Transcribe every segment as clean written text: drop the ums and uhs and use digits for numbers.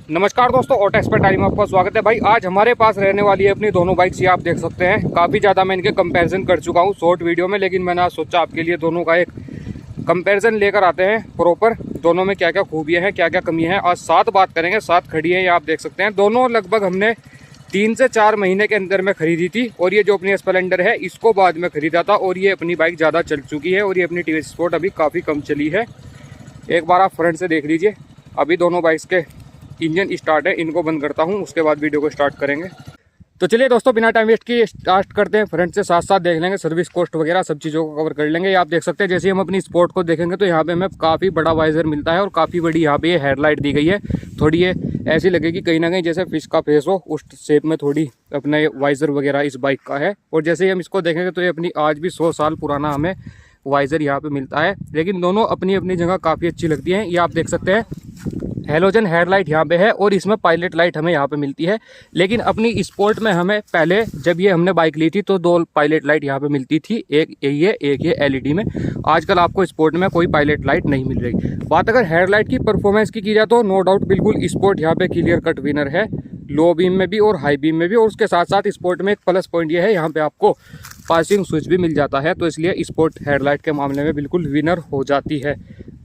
नमस्कार दोस्तों, auto expert time में आपका स्वागत है। भाई आज हमारे पास रहने वाली है अपनी दोनों बाइक्स। ये आप देख सकते हैं, काफ़ी ज़्यादा मैं इनके कंपैरिजन कर चुका हूँ शॉर्ट वीडियो में, लेकिन मैंने आज सोचा आपके लिए दोनों का एक कंपैरिजन लेकर आते हैं प्रॉपर। दोनों में क्या क्या खूबियाँ हैं, क्या क्या कमियाँ हैं, आज साथ बात करेंगे। साथ खड़ी है, ये आप देख सकते हैं। दोनों लगभग हमने 3 से 4 महीने के अंदर में खरीदी थी, और ये जो अपनी स्प्लेंडर है इसको बाद में खरीदा था, और ये अपनी बाइक ज़्यादा चल चुकी है, और ये अपनी टीवीएस स्पोर्ट अभी काफ़ी कम चली है। एक बार आप फ्रंट से देख लीजिए। अभी दोनों बाइक्स के इंजन स्टार्ट है, इनको बंद करता हूं, उसके बाद वीडियो को स्टार्ट करेंगे। तो चलिए दोस्तों, बिना टाइम वेस्ट किए स्टार्ट करते हैं। फ्रंट से साथ साथ देख लेंगे, सर्विस कॉस्ट वगैरह सब चीज़ों को कवर कर लेंगे। ये आप देख सकते हैं, जैसे हम अपनी स्पोर्ट को देखेंगे तो यहाँ पे हमें काफ़ी बड़ा वाइजर मिलता है, और काफ़ी बड़ी यहाँ पे ये हेडलाइट दी गई है। थोड़ी ये ऐसी लगेगी कहीं ना कहीं जैसे फिश का फेस हो, उस शेप में थोड़ी अपना ये वाइजर वगैरह इस बाइक का है। और जैसे ही हम इसको देखेंगे तो ये अपनी आज भी 100 साल पुराना हमें वाइजर यहाँ पे मिलता है। लेकिन दोनों अपनी अपनी जगह काफ़ी अच्छी लगती हैं। ये आप देख सकते हैं, हेलोजन हेडलाइट यहाँ पे है, और इसमें पायलट लाइट हमें यहाँ पे मिलती है। लेकिन अपनी स्पोर्ट में हमें पहले जब ये हमने बाइक ली थी तो 2 पायलट लाइट यहाँ पे मिलती थी, एक ये एलईडी में। आजकल आपको स्पोर्ट में कोई पायलट लाइट नहीं मिल रही। बात अगर हेडलाइट की परफॉर्मेंस की जाए तो नो डाउट बिल्कुल स्पोर्ट यहाँ पे क्लियर कट विनर है, लो बीम में भी और हाई बीम में भी। और उसके साथ साथ स्पोर्ट में एक प्लस पॉइंट ये है, यहाँ पे आपको पासिंग स्विच भी मिल जाता है, तो इसलिए स्पोर्ट हेडलाइट के मामले में बिल्कुल विनर हो जाती है।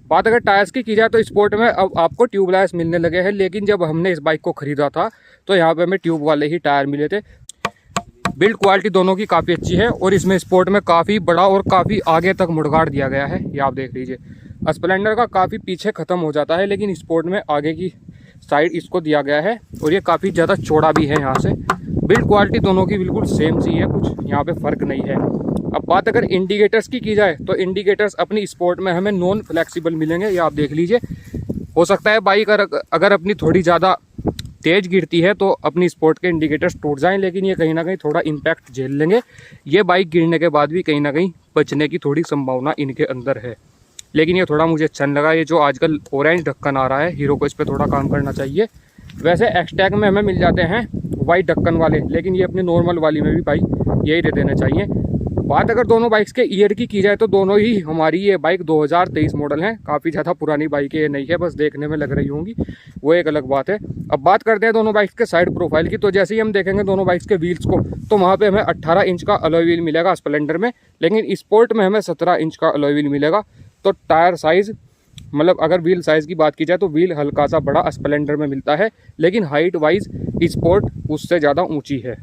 बात अगर टायर्स की जाए तो स्पोर्ट में अब आपको ट्यूबलेस मिलने लगे हैं, लेकिन जब हमने इस बाइक को खरीदा था तो यहाँ पे हमें ट्यूब वाले ही टायर मिले थे। बिल्ड क्वालिटी दोनों की काफ़ी अच्छी है, और इसमें स्पोर्ट में काफ़ी बड़ा और काफ़ी आगे तक मुड़गाड़ दिया गया है। ये आप देख लीजिए, स्प्लेंडर का काफ़ी पीछे ख़त्म हो जाता है, लेकिन स्पोर्ट में आगे की साइड इसको दिया गया है, और ये काफ़ी ज़्यादा चौड़ा भी है यहाँ से। बिल्ड क्वालिटी दोनों की बिल्कुल सेम सी है, कुछ यहाँ पे फ़र्क नहीं है। अब बात अगर इंडिकेटर्स की जाए तो इंडिकेटर्स अपनी स्पोर्ट में हमें नॉन फ्लेक्सिबल मिलेंगे। ये आप देख लीजिए, हो सकता है बाइक अगर अपनी थोड़ी ज़्यादा तेज़ गिरती है तो अपनी स्पोर्ट के इंडिकेटर्स टूट जाएं, लेकिन ये कहीं ना कहीं थोड़ा इम्पैक्ट झेल लेंगे। ये बाइक गिरने के बाद भी कहीं ना कहीं बचने की थोड़ी संभावना इनके अंदर है। लेकिन ये थोड़ा मुझे अच्छा नहीं लगा, ये जो आजकल ऑरेंज ढक्कन आ रहा है, हीरो को इस पर थोड़ा काम करना चाहिए। वैसे एक्सटैग में हमें मिल जाते हैं वाइट ढक्कन वाले, लेकिन ये अपनी नॉर्मल वाली में भी बाइक यही दे देना चाहिए। बात अगर दोनों बाइक्स के ईयर की जाए तो दोनों ही हमारी ये बाइक 2023 मॉडल है। काफ़ी ज़्यादा पुरानी बाइक ये नहीं है, बस देखने में लग रही होंगी, वो एक अलग बात है। अब बात करते हैं दोनों बाइक्स के साइड प्रोफाइल की। तो जैसे ही हम देखेंगे दोनों बाइक्स के व्हील्स को, तो वहाँ पे हमें 18 इंच का अलॉय व्हील मिलेगा स्प्लेंडर में, लेकिन स्पोर्ट में हमें 17 इंच का अलॉय व्हील मिलेगा। तो टायर साइज़ मतलब अगर व्हील साइज़ की बात की जाए तो व्हील हल्का सा बड़ा स्प्लेंडर में मिलता है, लेकिन हाइट वाइज स्पोर्ट उससे ज़्यादा ऊँची है।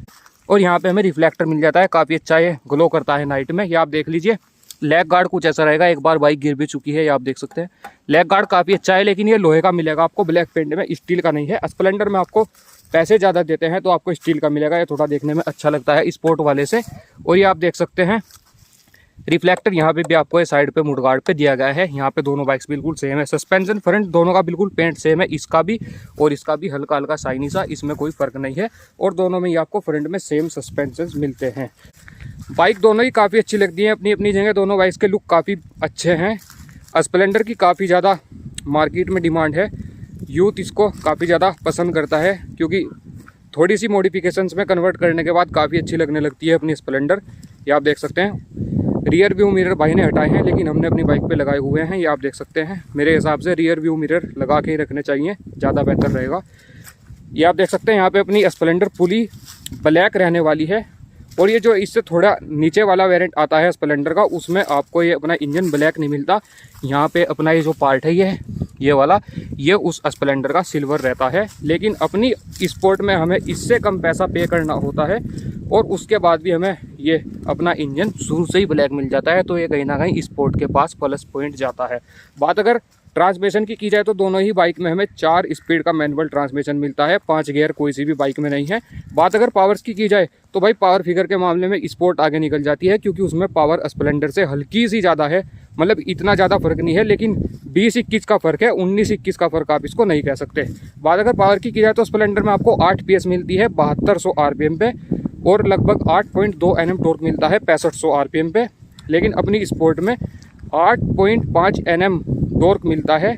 और यहाँ पे हमें रिफ्लेक्टर मिल जाता है, काफ़ी अच्छा है, ग्लो करता है नाइट में। ये आप देख लीजिए। लेग गार्ड कुछ ऐसा रहेगा, एक बार बाइक गिर भी चुकी है, ये आप देख सकते हैं। लेग गार्ड काफ़ी अच्छा है, लेकिन ये लोहे का मिलेगा आपको, ब्लैक पेंट में, स्टील का नहीं है। स्प्लेंडर में आपको पैसे ज़्यादा देते हैं तो आपको स्टील का मिलेगा, ये थोड़ा देखने में अच्छा लगता है स्पोर्ट वाले से। और ये आप देख सकते हैं रिफ्लेक्टर यहाँ पे भी आपको साइड पे मुड़गार्ड पे दिया गया है। यहाँ पे दोनों बाइक्स बिल्कुल सेम है। सस्पेंशन फ्रंट दोनों का बिल्कुल पेंट सेम है, इसका भी और इसका भी हल्का हल्का शाइनी सा, इसमें कोई फ़र्क नहीं है। और दोनों में ही आपको फ्रंट में सेम सस्पेंशन मिलते हैं। बाइक दोनों ही काफ़ी अच्छी लगती हैं अपनी अपनी जगह। दोनों बाइक्स के लुक काफ़ी अच्छे हैं। स्प्लेंडर की काफ़ी ज़्यादा मार्केट में डिमांड है, यूथ इसको काफ़ी ज़्यादा पसंद करता है, क्योंकि थोड़ी सी मॉडिफिकेशंस में कन्वर्ट करने के बाद काफ़ी अच्छी लगने लगती है अपनी स्प्लेंडर। ये आप देख सकते हैं। रियर व्यू मिरर भाई ने हटाए हैं, लेकिन हमने अपनी बाइक पे लगाए हुए हैं। ये आप देख सकते हैं। मेरे हिसाब से रियर व्यू मिरर लगा के ही रखने चाहिए, ज़्यादा बेहतर रहेगा। ये आप देख सकते हैं, यहाँ पे अपनी स्प्लेंडर पुली ब्लैक रहने वाली है। और ये जो इससे थोड़ा नीचे वाला वेरिएंट आता है स्प्लेंडर का, उसमें आपको ये अपना इंजन ब्लैक नहीं मिलता। यहाँ पे अपना ये जो पार्ट है ये वाला, ये उस स्प्लेंडर का सिल्वर रहता है। लेकिन अपनी स्पोर्ट में हमें इससे कम पैसा पे करना होता है, और उसके बाद भी हमें ये अपना इंजन शुरू से ही ब्लैक मिल जाता है। तो ये कहीं ना कहीं स्पोर्ट के पास प्लस पॉइंट जाता है। बात अगर ट्रांसमिशन की जाए तो दोनों ही बाइक में हमें 4 स्पीड का मैनुअल ट्रांसमिशन मिलता है, 5 गियर कोई सी भी बाइक में नहीं है। बात अगर पावर्स की जाए तो भाई पावर फिगर के मामले में स्पोर्ट आगे निकल जाती है, क्योंकि उसमें पावर स्प्लेंडर से हल्की सी ज़्यादा है। मतलब इतना ज़्यादा फर्क नहीं है, लेकिन 20-21 का फर्क है, 19-21 का फर्क आप इसको नहीं कह सकते। बात अगर पावर की जाए तो स्प्लेंडर में आपको 8 PS मिलती है 7200 RPM पे, और लगभग 8.2 Nm टॉर्क मिलता है 6500 RPM पे। लेकिन अपनी स्पोर्ट में 8.5 Nm टॉर्क मिलता है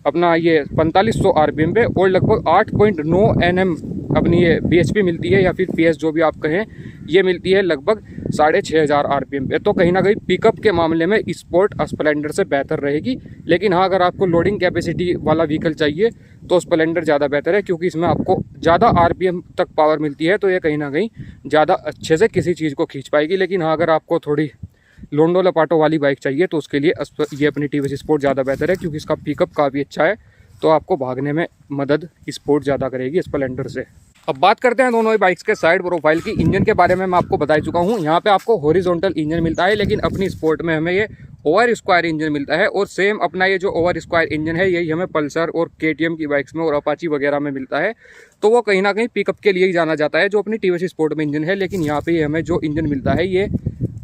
अपना ये 4500 RPM पे और लगभग 8.9 Nm अपनी ये BHP मिलती है, या फिर PS जो भी आप कहें, ये मिलती है लगभग 6500 RPM पे। तो कहीं ना कहीं पिकअप के मामले में स्पोर्ट स्प्लेंडर से बेहतर रहेगी। लेकिन हाँ, अगर आपको लोडिंग कैपेसिटी वाला व्हीकल चाहिए तो स्प्लेंडर ज़्यादा बेहतर है, क्योंकि इसमें आपको ज़्यादा RPM तक पावर मिलती है, तो ये कहीं ना कहीं ज़्यादा अच्छे से किसी चीज़ को खींच पाएगी। लेकिन हाँ, अगर आपको थोड़ी लोंडो लपाटो वाली बाइक चाहिए तो उसके लिए ये अपनी TVS स्पोर्ट ज़्यादा बेहतर है, क्योंकि इसका पिकअप काफ़ी अच्छा है, तो आपको भागने में मदद स्पोर्ट ज़्यादा करेगी स्प्लेंडर से। अब बात करते हैं दोनों ही बाइक्स के साइड प्रोफाइल की। इंजन के बारे में मैं आपको बता चुका हूँ, यहाँ पे आपको हॉरिजॉन्टल इंजन मिलता है, लेकिन अपनी स्पोर्ट में हमें ये ओवर स्क्वायर इंजन मिलता है। और सेम अपना ये जो ओवर स्क्वायर इंजन है यही हमें पल्सर और KTM की बाइक्स में और अपाची वगैरह में मिलता है। तो वो कहीं ना कहीं पिकअप के लिए ही जाना जाता है, जो अपनी TVS स्पोर्ट में इंजन है। लेकिन यहाँ पे हमें जो इंजन मिलता है ये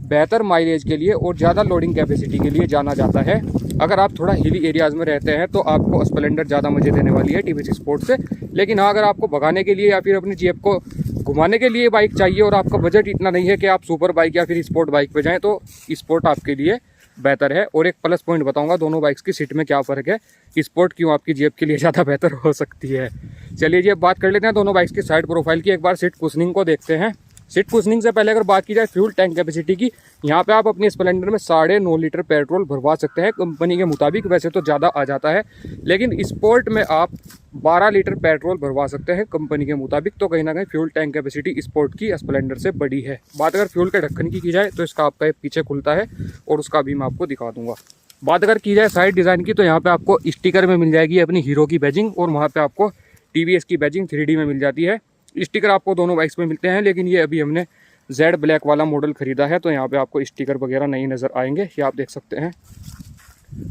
बेहतर माइलेज के लिए और ज़्यादा लोडिंग कैपेसिटी के लिए जाना जाता है। अगर आप थोड़ा हिली एरियाज़ में रहते हैं तो आपको स्प्लेंडर ज़्यादा मज़े देने वाली है TVS स्पोर्ट से। लेकिन हाँ, अगर आपको भगाने के लिए या फिर अपनी जेब को घुमाने के लिए बाइक चाहिए और आपका बजट इतना नहीं है कि आप सुपर बाइक या फिर स्पोर्ट बाइक पे जाएं, तो स्पोर्ट आपके लिए बेहतर है। और एक प्लस पॉइंट बताऊंगा, दोनों बाइक्स की सीट में क्या फ़र्क है, स्पोर्ट क्यों आपकी जेब के लिए ज़्यादा बेहतर हो सकती है। चलिए जी, अब बात कर लेते हैं दोनों बाइक्स की साइड प्रोफाइल की। एक बार सीट कुशनिंग को देखते हैं। सीट कुशनिंग से पहले अगर बात की जाए फ्यूल टैंक कैपेसिटी की, यहाँ पे आप अपनी स्प्लेंडर में 9.5 लीटर पेट्रोल भरवा सकते हैं कंपनी के मुताबिक। वैसे तो ज़्यादा आ जाता है, लेकिन स्पोर्ट में आप 12 लीटर पेट्रोल भरवा सकते हैं कंपनी के मुताबिक। तो कहीं ना कहीं फ्यूल टैंक कैपेसिटी स्पोर्ट की स्प्लेंडर से बड़ी है। बात अगर फ्यूल के ढक्कन की जाए तो इसका आपका पीछे खुलता है और उसका भी मैं आपको दिखा दूंगा। बात अगर की जाए साइड डिज़ाइन की, तो यहाँ पर आपको स्टिकर में मिल जाएगी अपनी हीरो की बैजिंग, और वहाँ पर आपको TVS की बैजिंग 3D में मिल जाती है। स्टिकर आपको दोनों बाइक्स में मिलते हैं, लेकिन ये अभी हमने Z ब्लैक वाला मॉडल ख़रीदा है, तो यहाँ पे आपको स्टिकर वगैरह नहीं नज़र आएंगे। ये आप देख सकते हैं।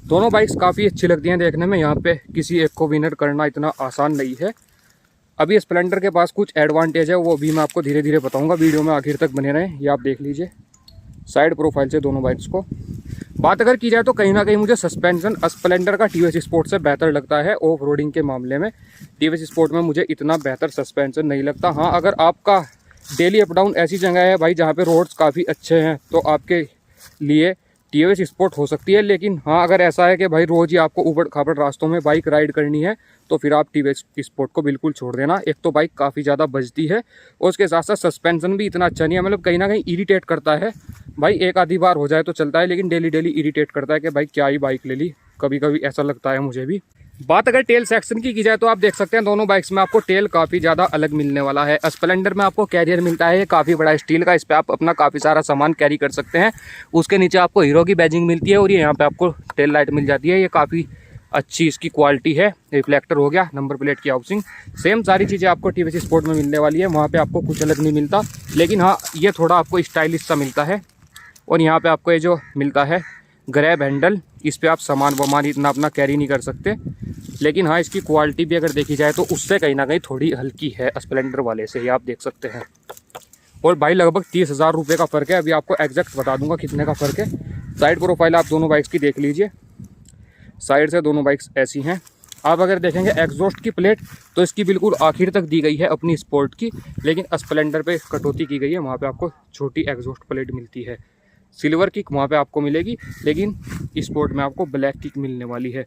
दोनों बाइक्स काफ़ी अच्छी लगती हैं देखने में। यहाँ पे किसी एक को विनर करना इतना आसान नहीं है। अभी स्प्लेंडर के पास कुछ एडवांटेज है, वो भी मैं आपको धीरे धीरे बताऊँगा। वीडियो में आखिर तक बने रहें। ये आप देख लीजिए साइड प्रोफाइल से दोनों बाइक्स को। बात अगर की जाए तो कहीं ना कहीं मुझे सस्पेंशन स्प्लेंडर का TVS स्पोर्ट से बेहतर लगता है। ऑफ रोडिंग के मामले में TVS स्पोर्ट में मुझे इतना बेहतर सस्पेंशन नहीं लगता। हाँ, अगर आपका डेली अप डाउन ऐसी जगह है भाई जहाँ पे रोड्स काफ़ी अच्छे हैं, तो आपके लिए TVS स्पोर्ट हो सकती है। लेकिन हाँ, अगर ऐसा है कि भाई रोज़ ही आपको ऊबड़ खाबड़ रास्तों में बाइक राइड करनी है, तो फिर आप TVS स्पोर्ट को बिल्कुल छोड़ देना। एक तो बाइक काफ़ी ज़्यादा बजती है और उसके साथ साथ सस्पेंशन भी इतना अच्छा नहीं है, मतलब कहीं ना कहीं इरिटेट करता है। भाई एक आधी बार हो जाए तो चलता है, लेकिन डेली डेली इरिटेट करता है कि भाई क्या ही बाइक ले ली, कभी कभी ऐसा लगता है मुझे भी। बात अगर टेल सेक्शन की जाए तो आप देख सकते हैं दोनों बाइक्स में आपको टेल काफ़ी ज़्यादा अलग मिलने वाला है। स्प्लेंडर में आपको कैरियर मिलता है, ये काफ़ी बड़ा स्टील का, इस पर आप अपना काफ़ी सारा सामान कैरी कर सकते हैं। उसके नीचे आपको हीरो की बैजिंग मिलती है और ये यहाँ पे आपको टेल लाइट मिल जाती है। ये काफ़ी अच्छी इसकी क्वालिटी है। रिफ्लेक्टर हो गया, नंबर प्लेट की हाउसिंग, सेम सारी चीज़ें आपको TVS स्पोर्ट में मिलने वाली है। वहाँ पर आपको कुछ अलग नहीं मिलता, लेकिन हाँ, ये थोड़ा आपको स्टाइलिश सा मिलता है। और यहाँ पर आपको ये जो मिलता है ग्रैब हैंडल, इस पर आप सामान वामान इतना अपना कैरी नहीं कर सकते। लेकिन हाँ, इसकी क्वालिटी भी अगर देखी जाए तो उससे कहीं ना कहीं थोड़ी हल्की है स्प्लेंडर वाले से, ये आप देख सकते हैं। और भाई लगभग 30,000 रुपये का फ़र्क है। अभी आपको एग्जैक्ट बता दूंगा कितने का फ़र्क है। साइड प्रोफाइल आप दोनों बाइक्स की देख लीजिए। साइड से दोनों बाइक्स ऐसी हैं। आप अगर देखेंगे एग्जॉस्ट की प्लेट तो इसकी बिल्कुल आखिर तक दी गई है अपनी स्पोर्ट की, लेकिन स्प्लेंडर पे कटौती की गई है। वहाँ पे आपको छोटी एग्जॉस्ट प्लेट मिलती है। सिल्वर किक वहाँ पे आपको मिलेगी, लेकिन स्पोर्ट में आपको ब्लैक किक मिलने वाली है।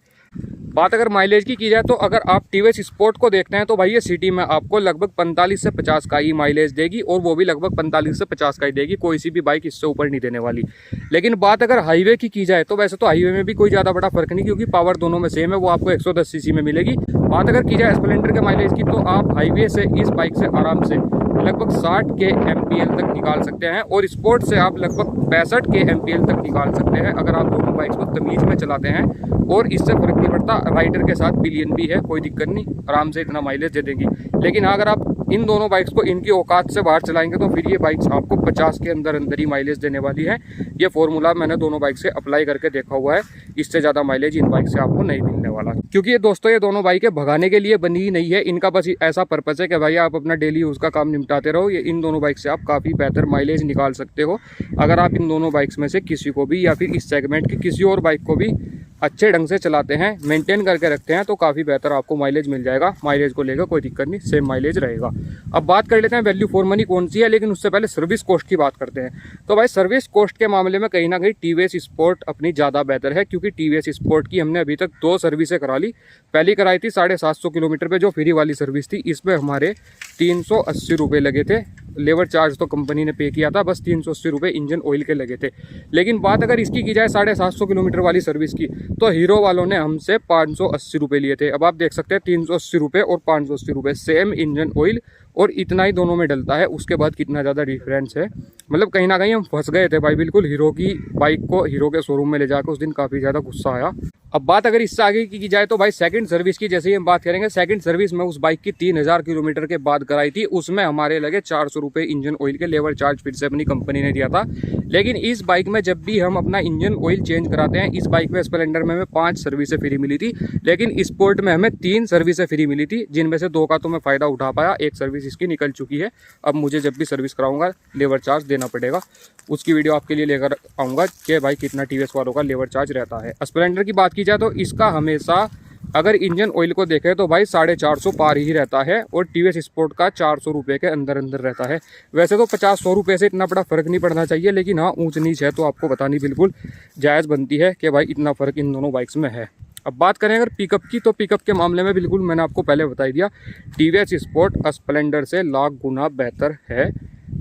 बात अगर माइलेज की जाए तो अगर आप TVS स्पोर्ट को देखते हैं तो भाई ये सिटी में आपको लगभग 45 से 50 का ही माइलेज देगी, और वो भी लगभग 45 से 50 का ही देगी। कोई सी भी बाइक इससे ऊपर नहीं देने वाली। लेकिन बात अगर हाईवे की जाए तो वैसे तो हाईवे में भी कोई ज़्यादा बड़ा फर्क नहीं, क्योंकि पावर दोनों में सेम है। वो आपको 110 cc में मिलेगी। बात अगर की जाए स्प्लेंडर के माइलेज की, तो आप हाईवे से इस बाइक से आराम से लगभग 60 के MPL तक निकाल सकते हैं, और स्पोर्ट से आप लगभग 65 के MPL तक निकाल सकते हैं अगर आप दोनों बाइक्स को तमीज़ में चलाते हैं। और इससे फ़र्क नहीं पड़ता, राइडर के साथ पिलियन भी है, कोई दिक्कत नहीं, आराम से इतना माइलेज दे देंगी। लेकिन अगर आप इन दोनों बाइक्स को इनकी औकात से बाहर चलाएंगे तो फिर ये बाइक्स आपको 50 के अंदर ही माइलेज देने वाली है। ये फॉर्मूला मैंने दोनों बाइक से अप्लाई करके देखा हुआ है। इससे ज़्यादा माइलेज इन बाइक से आपको नहीं मिलने वाला, क्योंकि ये दोस्तों ये दोनों बाइकें भगाने के लिए बनी ही नहीं है। इनका बस ऐसा पर्पज़ है कि भाई आप अपना डेली यूज़ का काम निपटाते रहो। ये इन दोनों बाइक से आप काफ़ी बेहतर माइलेज निकाल सकते हो। अगर आप इन दोनों बाइक्स में से किसी को भी या फिर इस सेगमेंट की किसी और बाइक को भी अच्छे ढंग से चलाते हैं, मेंटेन करके रखते हैं तो काफ़ी बेहतर आपको माइलेज मिल जाएगा। माइलेज को लेकर कोई दिक्कत नहीं, सेम माइलेज रहेगा। अब बात कर लेते हैं वैल्यू फॉर मनी कौन सी है, लेकिन उससे पहले सर्विस कॉस्ट की बात करते हैं। तो भाई सर्विस कॉस्ट के मामले में कहीं ना कहीं टीवीएस स्पोर्ट अपनी ज़्यादा बेहतर है, क्योंकि टीवीएस स्पोर्ट की हमने अभी तक 2 सर्विसें करा ली। पहली कराई थी 750 किलोमीटर पे, जो फ्री वाली सर्विस थी। इसमें हमारे 380 रुपये लगे थे। लेबर चार्ज तो कंपनी ने पे किया था, बस 380 रुपये इंजन ऑयल के लगे थे। लेकिन बात अगर इसकी की जाए 750 किलोमीटर वाली सर्विस की, तो हीरो वालों ने हमसे 580 रुपये लिए थे। अब आप देख सकते हैं 380 रुपये और 580 रुपये, सेम इंजन ऑयल और इतना ही दोनों में डलता है। उसके बाद कितना ज़्यादा डिफरेंस है, मतलब कहीं ना कहीं हम फंस गए थे भाई बिल्कुल। हीरो की बाइक को हीरो के शोरूम में ले जाकर उस दिन काफ़ी ज़्यादा गुस्सा आया। अब बात अगर इससे आगे की जाए तो भाई सेकंड सर्विस की जैसे ही हम बात करेंगे, सेकंड सर्विस में उस बाइक की 3000 किलोमीटर के बाद कराई थी। उसमें हमारे लगे 400 रुपये इंजन ऑयल के, लेबर चार्ज फिर से अपनी कंपनी ने दिया था। लेकिन इस बाइक में जब भी हम अपना इंजन ऑयल चेंज कराते हैं, इस बाइक में स्प्लेंडर में हमें 5 सर्विसें फ्री मिली थी, लेकिन स्पोर्ट में हमें 3 सर्विसें फ्री मिली थी, जिनमें से 2 का तो मैं फ़ायदा उठा पाया। एक सर्विस इसकी निकल चुकी है। अब मुझे जब भी सर्विस कराऊंगा लेबर चार्ज देना पड़ेगा। उसकी वीडियो आपके लिए लेकर आऊँगा कि भाई कितना टीवीएस वालों का लेबर चार्ज रहता है। स्प्लेंडर की बात की जाए तो इसका हमेशा अगर इंजन ऑयल को देखें तो भाई 450 पार ही रहता है, और टीवीएस स्पोर्ट का 400 रुपये के अंदर अंदर रहता है। वैसे तो 50-100 रुपये से इतना बड़ा फ़र्क नहीं पड़ना चाहिए, लेकिन हाँ ऊंच नीच है तो आपको बतानी बिल्कुल जायज़ बनती है कि भाई इतना फ़र्क इन दोनों बाइक्स में है। अब बात करें अगर पिकअप की, तो पिकअप के मामले में बिल्कुल मैंने आपको पहले बता दिया, टीवीएस स्पोर्ट स्प्लेंडर से लाख गुना बेहतर है।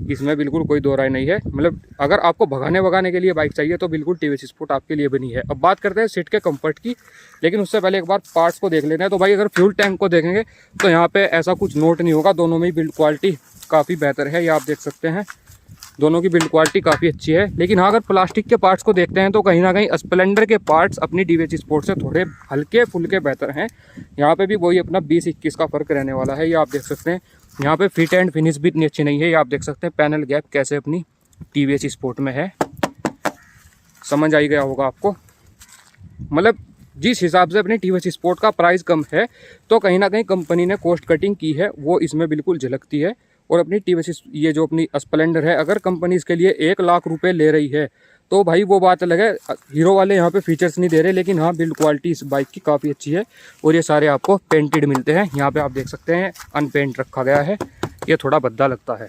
इसमें बिल्कुल कोई दो राय नहीं है। मतलब अगर आपको भगाने के लिए बाइक चाहिए तो बिल्कुल टीवीएस स्पोर्ट आपके लिए बनी है। अब बात करते हैं सीट के कंफर्ट की, लेकिन उससे पहले एक बार पार्ट्स को देख लेते हैं। तो भाई अगर फ्यूल टैंक को देखेंगे तो यहाँ पे ऐसा कुछ नोट नहीं होगा। दोनों में ही बिल्ड क्वालिटी काफ़ी बेहतर है, ये आप देख सकते हैं। दोनों की बिल्ड क्वालिटी काफ़ी अच्छी है। लेकिन हाँ अगर प्लास्टिक के पार्ट्स को देखते हैं तो कहीं ना कहीं स्प्लेंडर के पार्ट्स अपनी टीवीएस स्पोर्ट से थोड़े हल्के फुल्के बेहतर हैं। यहाँ पे भी वही अपना 20-21 का फ़र्क रहने वाला है, ये आप देख सकते हैं। यहाँ पे फिट एंड फिनिश भी इतनी अच्छी नहीं है, ये आप देख सकते हैं। पैनल गैप कैसे अपनी टीवीएस स्पोर्ट में है, समझ आई गया होगा आपको। मतलब जिस हिसाब से अपनी टीवीएस स्पोर्ट का प्राइस कम है, तो कहीं ना कहीं कंपनी ने कॉस्ट कटिंग की है, वो इसमें बिल्कुल झलकती है। और अपनी टीवीएस ये जो अपनी स्प्लेंडर है, अगर कंपनी इसके लिए 1 लाख रुपए ले रही है तो भाई वो बात अलग है। हीरो वाले यहाँ पे फीचर्स नहीं दे रहे, लेकिन हाँ बिल्ड क्वालिटी इस बाइक की काफ़ी अच्छी है। और ये सारे आपको पेंटेड मिलते हैं। यहाँ पे आप देख सकते हैं अनपेंट रखा गया है, ये थोड़ा भद्दा लगता है।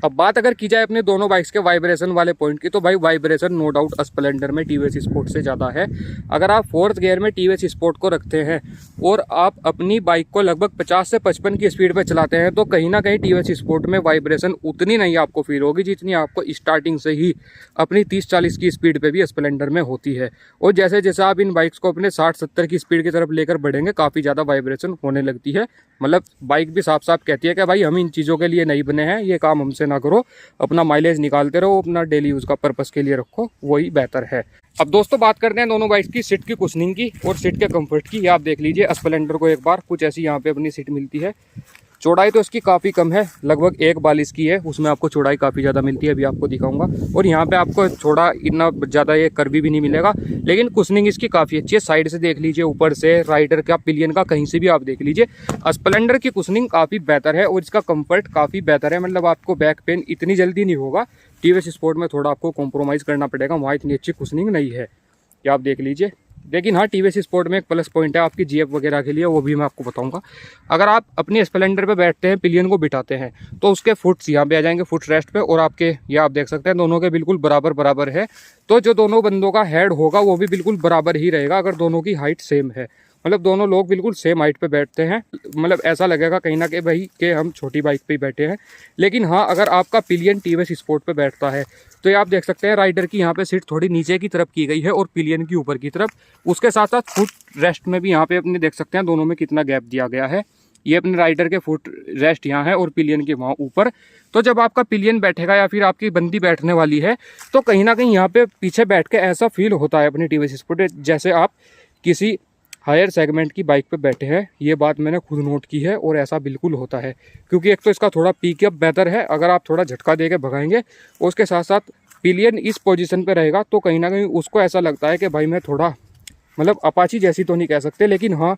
अब बात अगर की जाए अपने दोनों बाइक्स के वाइब्रेशन वाले पॉइंट की, तो भाई वाइब्रेशन नो डाउट स्प्लेंडर में टीवीएस स्पोर्ट से ज़्यादा है। अगर आप 4th गियर में टीवीएस स्पोर्ट को रखते हैं और आप अपनी बाइक को लगभग 50 से 55 की स्पीड पे चलाते हैं, तो कहीं ना कहीं टीवीएस स्पोर्ट में वाइब्रेशन उतनी नहीं आपको फील होगी जितनी आपको स्टार्टिंग से ही अपनी 30-40 की स्पीड पर भी स्प्लेंडर में होती है। और जैसे जैसे आप इन बाइक्स को अपने 60-70 की स्पीड की तरफ लेकर बढ़ेंगे, काफ़ी ज़्यादा वाइब्रेशन होने लगती है। मतलब बाइक भी साफ साफ कहती है कि भाई हम इन चीज़ों के लिए नहीं बने हैं, ये काम हमसे ना करो, अपना माइलेज निकालते रहो, अपना डेली यूज़ का पर्पस के लिए रखो, वही बेहतर है। अब दोस्तों बात करते हैं दोनों बाइक्स की सीट की कुशनिंग की और सीट के कंफर्ट की। आप देख लीजिए स्प्लेंडर को एक बार कुछ ऐसी यहाँ पे अपनी सीट मिलती है। चौड़ाई तो इसकी काफ़ी कम है, लगभग 1.42 की है, उसमें आपको चौड़ाई काफ़ी ज़्यादा मिलती है, अभी आपको दिखाऊंगा। और यहाँ पे आपको चौड़ा इतना ज़्यादा ये कर्वी भी नहीं मिलेगा, लेकिन कुशनिंग इसकी काफ़ी अच्छी है। साइड से देख लीजिए, ऊपर से, राइडर का, पिलियन का, कहीं से भी आप देख लीजिए, स्प्लेंडर की कुशनिंग काफ़ी बेहतर है और इसका कंफर्ट काफ़ी बेहतर है। मतलब आपको बैक पेन इतनी जल्दी नहीं होगा। टीवीएस स्पोर्ट में थोड़ा आपको कॉम्प्रोमाइज़ करना पड़ेगा, वहाँ इतनी अच्छी कुशनिंग नहीं है, ये आप देख लीजिए। लेकिन हाँ टीवीएस स्पोर्ट में एक प्लस पॉइंट है आपकी जीएफ वगैरह के लिए, वो भी मैं आपको बताऊंगा। अगर आप अपनी स्प्लेंडर पे बैठते हैं, पिलियन को बिठाते हैं, तो उसके फुट्स यहाँ पे आ जाएंगे फुट रेस्ट पे, और आपके ये आप देख सकते हैं दोनों के बिल्कुल बराबर है। तो जो दोनों बंदों का हेड होगा वो भी बिल्कुल बराबर ही रहेगा, अगर दोनों की हाइट सेम है। मतलब दोनों लोग बिल्कुल सेम हाइट पे बैठते हैं। मतलब ऐसा लगेगा कहीं ना कहीं भाई कि हम छोटी बाइक पे ही बैठे हैं। लेकिन हाँ अगर आपका पिलियन टीवीएस स्पोर्ट पे बैठता है, तो ये आप देख सकते हैं राइडर की यहाँ पे सीट थोड़ी नीचे की तरफ की गई है और पिलियन की ऊपर की तरफ। उसके साथ साथ फुट रेस्ट में भी यहाँ पे अपने देख सकते हैं दोनों में कितना गैप दिया गया है। ये अपने राइडर के फुट रेस्ट यहाँ है और पिलियन के वहाँ ऊपर। तो जब आपका पिलियन बैठेगा या फिर आपकी बंदी बैठने वाली है, तो कहीं ना कहीं यहाँ पे पीछे बैठ के ऐसा फील होता है अपनी टीवीएस स्पोर्ट जैसे आप किसी हायर सेगमेंट की बाइक पे बैठे हैं। ये बात मैंने खुद नोट की है और ऐसा बिल्कुल होता है, क्योंकि एक तो इसका थोड़ा पिकअप बेहतर है, अगर आप थोड़ा झटका दे के भगाएंगे, और उसके साथ साथ पिलियन इस पोजीशन पे रहेगा, तो कहीं ना कहीं उसको ऐसा लगता है कि भाई मैं थोड़ा, मतलब अपाची जैसी तो नहीं कह सकते, लेकिन हाँ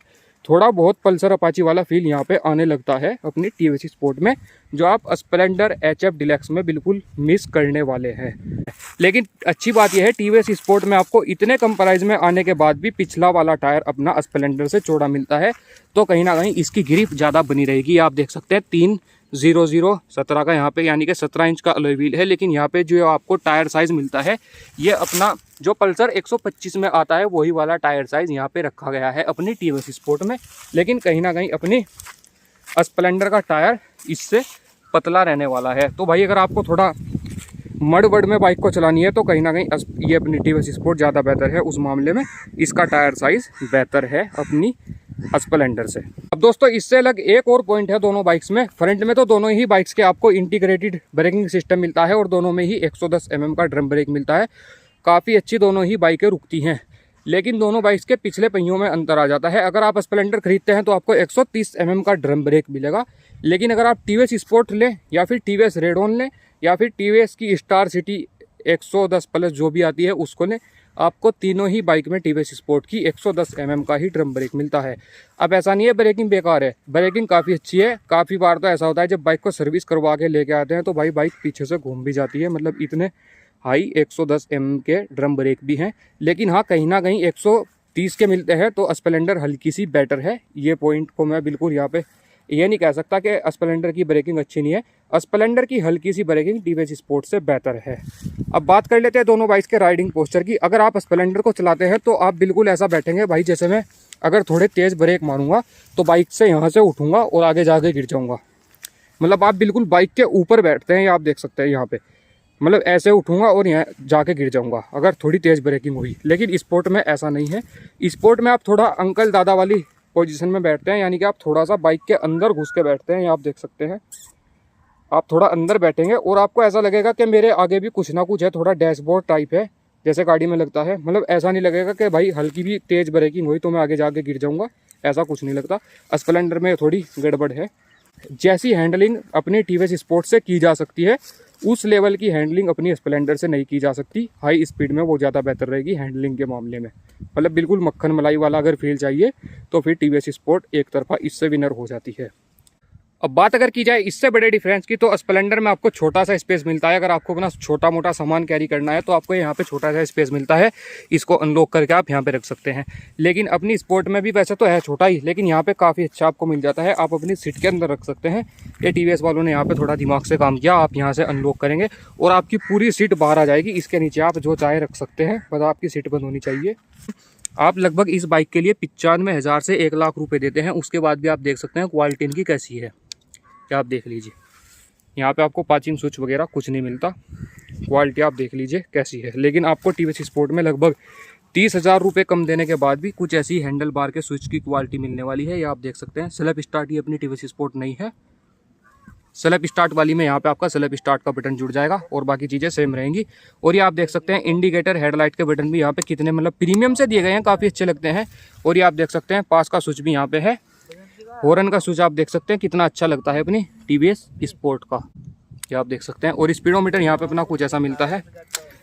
थोड़ा बहुत पल्सर अपाची वाला फील यहाँ पे आने लगता है अपनी टीवीएस स्पोर्ट में, जो आप स्प्लेंडर एचएफ डिलक्स में बिल्कुल मिस करने वाले हैं। लेकिन अच्छी बात यह है टीवीएस स्पोर्ट में आपको इतने कम प्राइस में आने के बाद भी पिछला वाला टायर अपना स्प्लेंडर से चौड़ा मिलता है, तो कहीं ना कहीं इसकी ग्रिप ज़्यादा बनी रहेगी। आप देख सकते हैं 30017 का यहाँ पे यानी कि 17 इंच का अलॉय व्हील है। लेकिन यहाँ पे जो आपको टायर साइज़ मिलता है ये अपना जो पल्सर 125 में आता है वही वाला टायर साइज़ यहाँ पे रखा गया है अपनी टीवीएस स्पोर्ट में। लेकिन कहीं ना कहीं अपनी स्प्लेंडर का टायर इससे पतला रहने वाला है। तो भाई अगर आपको थोड़ा मड वड में बाइक को चलानी है तो कहीं ना कहीं ये अपनी टीवीएस स्पोर्ट ज़्यादा बेहतर है। उस मामले में इसका टायर साइज़ बेहतर है अपनी स्प्लेंडर से। अब दोस्तों इससे अलग एक और पॉइंट है दोनों बाइक्स में। फ्रंट में तो दोनों ही बाइक्स के आपको इंटीग्रेटेड ब्रेकिंग सिस्टम मिलता है और दोनों में ही 110 mm का ड्रम ब्रेक मिलता है। काफ़ी अच्छी दोनों ही बाइकें रुकती हैं। लेकिन दोनों बाइक्स के पिछले पहियों में अंतर आ जाता है। अगर आप स्प्लेंडर खरीदते हैं तो आपको 130 mm का ड्रम ब्रेक मिलेगा। लेकिन अगर आप टीवीएस स्पोर्ट लें या फिर टीवीएस रेडॉन लें या फिर टीवीएस की स्टार सिटी 110+ जो भी आती है उसको लें, आपको तीनों ही बाइक में टीवीएस स्पोर्ट की 110 mm का ही ड्रम ब्रेक मिलता है। अब ऐसा नहीं है ब्रेकिंग बेकार है, ब्रेकिंग काफ़ी अच्छी है। काफ़ी बार तो ऐसा होता है जब बाइक को सर्विस करवा के लेके आते हैं तो भाई बाइक पीछे से घूम भी जाती है, मतलब इतने हाई 110 mm के ड्रम ब्रेक भी हैं। लेकिन हाँ कहीं ना कहीं 130 के मिलते हैं तो स्प्लेंडर हल्की सी बेटर है। ये पॉइंट को मैं बिल्कुल यहाँ पे ये नहीं कह सकता कि स्प्लेंडर की ब्रेकिंग अच्छी नहीं है। स्प्लेंडर की हल्की सी ब्रेकिंग टीवीएस स्पोर्ट से बेहतर है। अब बात कर लेते हैं दोनों बाइक्स के राइडिंग पोस्चर की। अगर आप स्प्लेंडर को चलाते हैं तो आप बिल्कुल ऐसा बैठेंगे भाई जैसे मैं अगर थोड़े तेज़ ब्रेक मारूंगा तो बाइक से यहाँ से उठूंगा और आगे जाके गिर जाऊँगा। मतलब आप बिल्कुल बाइक के ऊपर बैठते हैं, ये आप देख सकते हैं यहाँ पे, मतलब ऐसे उठूंगा और यहाँ जाके गिर जाऊंगा अगर थोड़ी तेज़ ब्रेकिंग हुई। लेकिन स्पोर्ट में ऐसा नहीं है। स्पोर्ट में आप थोड़ा अंकल दादा वाली पोजीशन में बैठते हैं, यानी कि आप थोड़ा सा बाइक के अंदर घुस के बैठते हैं। ये आप देख सकते हैं, आप थोड़ा अंदर बैठेंगे और आपको ऐसा लगेगा कि मेरे आगे भी कुछ ना कुछ है, थोड़ा डैशबोर्ड टाइप है जैसे गाड़ी में लगता है। मतलब ऐसा नहीं लगेगा कि भाई हल्की भी तेज़ ब्रेकिंग हुई तो मैं आगे जाके गिर जाऊँगा, ऐसा कुछ नहीं लगता। स्प्लेंडर में थोड़ी गड़बड़ है। जैसी हैंडलिंग अपनी टीवीएस स्पोर्ट से की जा सकती है उस लेवल की हैंडलिंग अपनी स्प्लेंडर से नहीं की जा सकती। हाई स्पीड में वो ज़्यादा बेहतर रहेगी हैंडलिंग के मामले में। मतलब बिल्कुल मक्खन मलाई वाला अगर फील चाहिए तो फिर टीवीएस स्पोर्ट एक तरफा इससे विनर हो जाती है। अब बात अगर की जाए इससे बड़े डिफरेंस की तो स्प्लेंडर में आपको छोटा सा स्पेस मिलता है। अगर आपको अपना छोटा मोटा सामान कैरी करना है तो आपको यहाँ पे छोटा सा स्पेस मिलता है, इसको अनलॉक करके आप यहाँ पे रख सकते हैं। लेकिन अपनी स्पोर्ट में भी वैसे तो है छोटा ही, लेकिन यहाँ पे काफ़ी अच्छा आपको मिल जाता है, आप अपनी सीट के अंदर रख सकते हैं। ये टीवीएस वालों ने यहाँ पे थोड़ा दिमाग से काम किया। आप यहाँ से अनलॉक करेंगे और आपकी पूरी सीट बाहर आ जाएगी। इसके नीचे आप जो चाहे रख सकते हैं, बस आपकी सीट बंद होनी चाहिए। आप लगभग इस बाइक के लिए 95,000 से 1 लाख रुपये देते हैं। उसके बाद भी आप देख सकते हैं क्वालिटी इनकी कैसी है, क्या आप देख लीजिए। यहाँ पे आपको पाचिंग स्विच वगैरह कुछ नहीं मिलता, क्वालिटी आप देख लीजिए कैसी है। लेकिन आपको टीवीएस स्पोर्ट में लगभग 30,000 रुपये कम देने के बाद भी कुछ ऐसी हैंडल बार के स्विच की क्वालिटी मिलने वाली है। ये आप देख सकते हैं। सेल्फ स्टार्ट ये अपनी टीवीएस स्पोर्ट नहीं है। सेल्फ स्टार्ट वाली में यहाँ पे आपका सेल्फ स्टार्ट का बटन जुड़ जाएगा और बाकी चीज़ें सेम रहेंगी। और ये आप देख सकते हैं इंडिकेटर हेडलाइट के बटन भी यहाँ पे कितने मतलब प्रीमियम से दिए गए हैं, काफ़ी अच्छे लगते हैं। और ये आप देख सकते हैं पास का स्विच भी यहाँ पे है। हॉर्न का स्विच आप देख सकते हैं कितना अच्छा लगता है अपनी टीवीएस स्पोर्ट का, ये आप देख सकते हैं। और स्पीडोमीटर यहाँ पे अपना कुछ ऐसा मिलता है।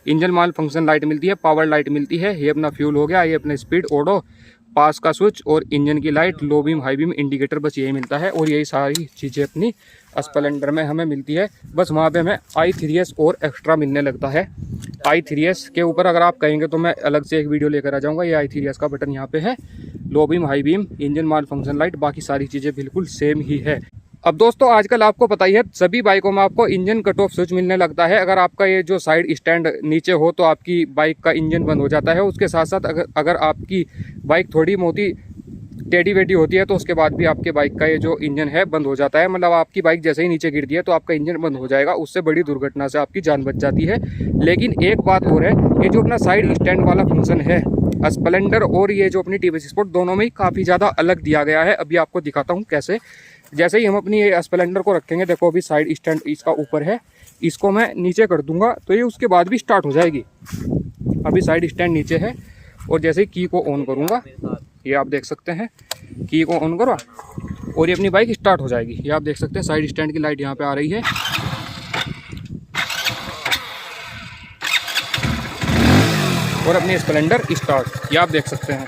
इंजन माल फंक्शन लाइट मिलती है, पावर लाइट मिलती है। ये अपना फ्यूल हो गया, ये अपना स्पीड, ऑडो, पास का स्विच और इंजन की लाइट, लो बीम हाई बीम इंडिकेटर, बस यही मिलता है। और यही सारी चीज़ें अपनी स्प्लेंडर में हमें मिलती है। बस वहाँ पे हमें i3s और एक्स्ट्रा मिलने लगता है। i3s के ऊपर अगर आप कहेंगे तो मैं अलग से एक वीडियो लेकर आ जाऊँगा। ये i3s का बटन यहाँ पे है, low beam high beam, engine malfunction light, बाकी सारी चीज़ें बिल्कुल सेम ही है। अब दोस्तों आजकल आपको पता ही है सभी बाइकों में आपको इंजन कट ऑफ स्विच मिलने लगता है। अगर आपका ये जो साइड स्टैंड नीचे हो तो आपकी बाइक का इंजन बंद हो जाता है। उसके साथ साथ अगर आपकी बाइक थोड़ी मोटी टेढ़ी वेढ़ी होती है तो उसके बाद भी आपके बाइक का ये जो इंजन है बंद हो जाता है। मतलब आपकी बाइक जैसे ही नीचे गिरती है तो आपका इंजन बंद हो जाएगा, उससे बड़ी दुर्घटना से आपकी जान बच जाती है। लेकिन एक बात और है, ये जो अपना साइड स्टैंड वाला फंक्शन है स्प्लेंडर और ये जो अपनी टीवीएस स्पोर्ट दोनों में ही काफ़ी ज़्यादा अलग दिया गया है। अभी आपको दिखाता हूँ कैसे। जैसे ही हम अपनी ये स्प्लेंडर को रखेंगे, देखो अभी साइड स्टैंड इसका ऊपर है, इसको मैं नीचे कर दूंगा तो ये उसके बाद भी स्टार्ट हो जाएगी। अभी साइड स्टैंड नीचे है और जैसे ही की को ऑन करूंगा, ये आप देख सकते हैं, की को ऑन करो और ये अपनी बाइक स्टार्ट हो जाएगी। ये आप देख सकते हैं साइड स्टैंड की लाइट यहाँ पे आ रही है और अपनी स्प्लेंडर स्टार्ट, ये आप देख सकते हैं।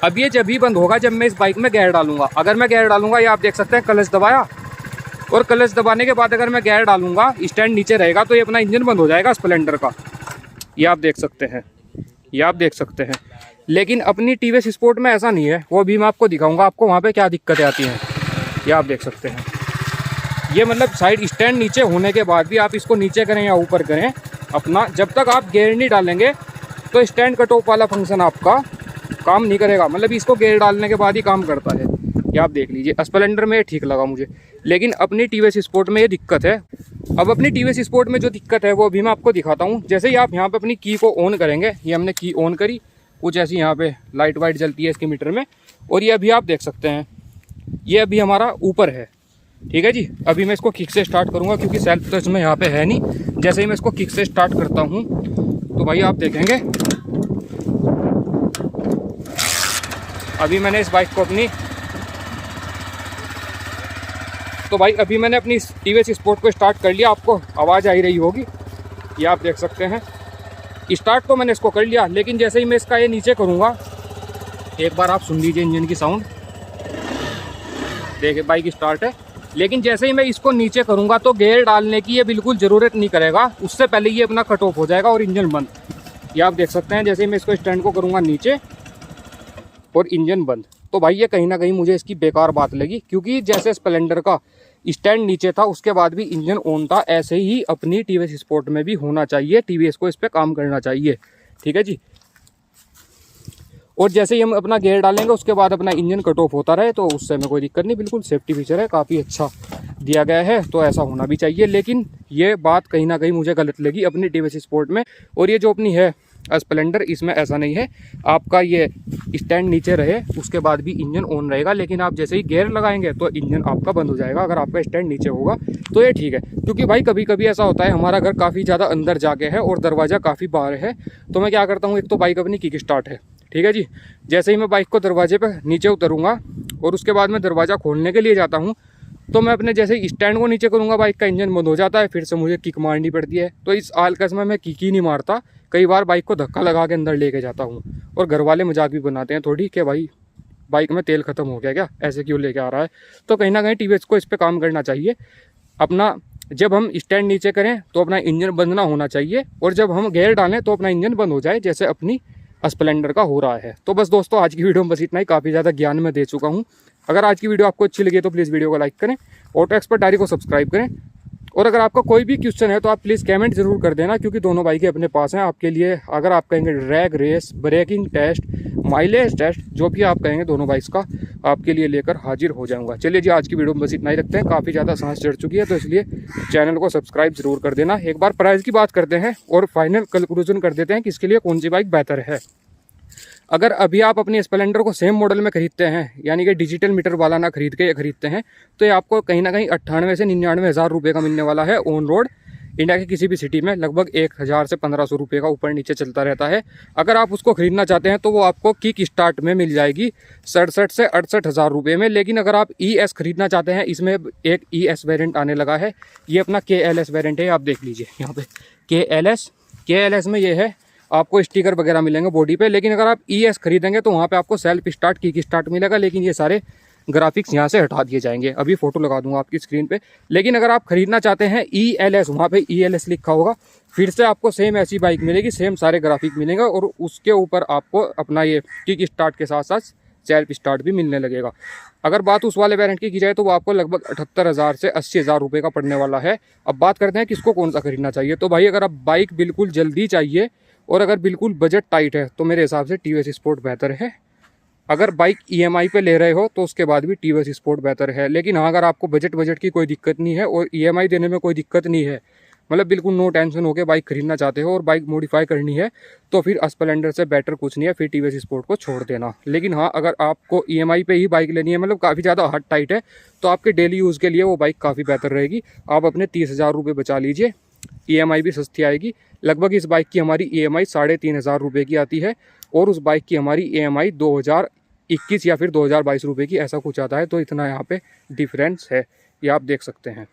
अब ये जब भी बंद होगा जब मैं इस बाइक में गियर डालूंगा। अगर मैं गियर डालूंगा, ये आप देख सकते हैं क्लच दबाया, और क्लच दबाने के बाद अगर मैं गियर डालूंगा, स्टैंड नीचे रहेगा तो ये अपना इंजन बंद हो जाएगा स्प्लेंडर का। ये आप देख सकते हैं, ये आप देख सकते हैं। लेकिन अपनी टीवीएस स्पोर्ट में ऐसा नहीं है, वो भी मैं आपको दिखाऊंगा आपको वहाँ पे क्या दिक्कतें आती हैं। ये आप देख सकते हैं, ये मतलब साइड स्टैंड नीचे होने के बाद भी आप इसको नीचे करें या ऊपर करें, अपना जब तक आप गियर नहीं डालेंगे तो स्टैंड कट ऑफ वाला फंक्शन आपका काम नहीं करेगा। मतलब इसको गियर डालने के बाद ही काम करता है। ये आप देख लीजिए, स्प्लेंडर में ठीक लगा मुझे, लेकिन अपनी टीवीएस स्पोर्ट में ये दिक्कत है। अब अपनी टीवीएस स्पोर्ट में जो दिक्कत है वो भी मैं आपको दिखाता हूँ। जैसे ही आप यहाँ पे अपनी की को ऑन करेंगे, ये हमने की ऑन करी, कुछ ऐसी यहाँ पे लाइट वाइट जलती है इसके मीटर में, और ये अभी आप देख सकते हैं ये अभी हमारा ऊपर है। ठीक है जी, अभी मैं इसको किक से स्टार्ट करूँगा क्योंकि सेल्फ टच में यहाँ पे है नहीं। जैसे ही मैं इसको किक से स्टार्ट करता हूँ तो भाई आप देखेंगे अभी मैंने इस बाइक को अपनी अभी मैंने अपनी टीवीएस स्पोर्ट को स्टार्ट कर लिया। आपको आवाज़ आ ही रही होगी, ये आप देख सकते हैं। स्टार्ट तो मैंने इसको कर लिया, लेकिन जैसे ही मैं इसका ये नीचे करूँगा, एक बार आप सुन लीजिए इंजन की साउंड। देखिए बाइक स्टार्ट है, लेकिन जैसे ही मैं इसको नीचे करूँगा तो गियर डालने की ये बिल्कुल ज़रूरत नहीं करेगा, उससे पहले ये अपना कट ऑफ हो जाएगा और इंजन बंद। ये आप देख सकते हैं, जैसे ही मैं इसको स्टैंड को करूँगा नीचे और इंजन बंद। तो भाई ये कहीं ना कहीं मुझे इसकी बेकार बात लगी, क्योंकि जैसे स्प्लेंडर का स्टैंड नीचे था उसके बाद भी इंजन ऑन था, ऐसे ही अपनी टीवीएस स्पोर्ट में भी होना चाहिए। टीवीएस को इस पर काम करना चाहिए। ठीक है जी, और जैसे ही हम अपना गियर डालेंगे उसके बाद अपना इंजन कट ऑफ होता रहे तो उससे हमें कोई दिक्कत नहीं, बिल्कुल सेफ्टी फीचर है, काफ़ी अच्छा दिया गया है, तो ऐसा होना भी चाहिए। लेकिन ये बात कहीं ना कहीं मुझे गलत लगी अपनी टीवीएस स्पोर्ट में। और ये जो अपनी है स्प्लेंडर, इसमें ऐसा नहीं है, आपका ये स्टैंड नीचे रहे उसके बाद भी इंजन ऑन रहेगा, लेकिन आप जैसे ही गियर लगाएंगे तो इंजन आपका बंद हो जाएगा अगर आपका स्टैंड नीचे होगा तो ये ठीक है। क्योंकि भाई कभी कभी ऐसा होता है, हमारा घर काफ़ी ज़्यादा अंदर जाके है और दरवाज़ा काफ़ी बाहर है, तो मैं क्या करता हूँ, एक तो बाइक अपनी किक स्टार्ट है, ठीक है जी, जैसे ही मैं बाइक को दरवाजे पर नीचे उतरूँगा और उसके बाद मैं दरवाज़ा खोलने के लिए जाता हूँ, तो मैं अपने जैसे ही स्टैंड को नीचे करूँगा बाइक का इंजन बंद हो जाता है, फिर से मुझे किक मारनी पड़ती है। तो इस आलकस में मैं किक ही नहीं मारता, कई बार बाइक को धक्का लगा के अंदर लेके जाता हूँ। और घर वाले मजाक भी बनाते हैं थोड़ी कि भाई बाइक में तेल ख़त्म हो गया क्या, ऐसे क्यों लेके आ रहा है। तो कहीं ना कहीं टीवीएस को इस पर काम करना चाहिए। अपना जब हम स्टैंड नीचे करें तो अपना इंजन बंद ना होना चाहिए, और जब हम गियर डालें तो अपना इंजन बंद हो जाए, जैसे अपनी स्प्लेंडर का हो रहा है। तो बस दोस्तों, आज की वीडियो में बस इतना ही, काफ़ी ज़्यादा ज्ञान में दे चुका हूँ। अगर आज की वीडियो आपको अच्छी लगी तो प्लीज़ वीडियो को लाइक करें, ऑटो एक्सपर्ट डायरी को सब्सक्राइब करें, और अगर आपका कोई भी क्वेश्चन है तो आप प्लीज़ कमेंट जरूर कर देना, क्योंकि दोनों बाइकें अपने पास हैं आपके लिए। अगर आप कहेंगे रैग रेस, ब्रेकिंग टेस्ट, माइलेज टेस्ट, जो भी आप कहेंगे दोनों बाइक्स का आपके लिए लेकर हाजिर हो जाऊंगा। चलिए जी, आज की वीडियो में बस इतना ही रखते हैं, काफ़ी ज़्यादा सांस चढ़ चुकी है, तो इसलिए चैनल को सब्सक्राइब जरूर कर देना। एक बार प्राइस की बात करते हैं और फाइनल कंक्लूजन कर देते हैं कि इसके लिए कौन सी बाइक बेहतर है। अगर अभी आप अपनी स्प्लेंडर को सेम मॉडल में खरीदते हैं, यानी कि डिजिटल मीटर वाला ना खरीद के खरीदते हैं, तो ये आपको कहीं ना कहीं 98 से 99 हज़ार रुपये का मिलने वाला है ऑन रोड। इंडिया के किसी भी सिटी में लगभग 1000 से 1500 रुपये का ऊपर नीचे चलता रहता है। अगर आप उसको खरीदना चाहते हैं तो वो आपको किक स्टार्ट में मिल जाएगी 67 से 68 हज़ार रुपये में। लेकिन अगर आप ES खरीदना चाहते हैं, इसमें एक ES वेरिएंट आने लगा है, ये अपना KLS वेरिएंट है। आप देख लीजिए यहाँ पे KLS में ये है, आपको स्टिकर वगैरह मिलेंगे बॉडी पे। लेकिन अगर आप ES खरीदेंगे तो वहाँ पे आपको सेल्फ स्टार्ट किक स्टार्ट मिलेगा, लेकिन ये सारे ग्राफिक्स यहाँ से हटा दिए जाएंगे। अभी फोटो लगा दूंगा आपकी स्क्रीन पे। लेकिन अगर आप खरीदना चाहते हैं ELS, वहाँ पे ELS लिखा होगा, फिर से आपको सेम ऐसी बाइक मिलेगी, सेम सारे ग्राफिक मिलेंगे, और उसके ऊपर आपको अपना ये किक स्टार्ट के साथ साथ सेल्फ स्टार्ट भी मिलने लगेगा। अगर बात उस वाले वेरिएंट की जाए तो वो आपको लगभग 78,000 से 80,000 रुपये का पड़ने वाला है। अब बात करते हैं किसको कौन सा खरीदना चाहिए। तो भाई अगर आप बाइक बिल्कुल जल्दी चाहिए और अगर बिल्कुल बजट टाइट है तो मेरे हिसाब से TVS स्पोर्ट बेहतर है। अगर बाइक EMI पे ले रहे हो तो उसके बाद भी TVS स्पोर्ट बेहतर है। लेकिन हाँ, अगर आपको बजट की कोई दिक्कत नहीं है और EMI देने में कोई दिक्कत नहीं है, मतलब बिल्कुल नो टेंशन होकर बाइक खरीदना चाहते हो और बाइक मॉडिफाई करनी है, तो फिर स्प्लेंडर से बेटर कुछ नहीं है, फिर TVS स्पोर्ट को छोड़ देना। लेकिन हाँ, अगर आपको EMI पे ही बाइक लेनी है, मतलब काफ़ी ज़्यादा हार्ड टाइट है, तो आपके डेली यूज़ के लिए वो बाइक काफ़ी बेहतर रहेगी। आप अपने 30,000 रुपये बचा लीजिए, EMI भी सस्ती आएगी। लगभग इस बाइक की हमारी EMI 3,500 रुपये की आती है, और उस बाइक की हमारी EMI 2021 या फिर 2022 रुपये की, ऐसा कुछ आता है। तो इतना यहाँ पे डिफरेंस है, ये आप देख सकते हैं।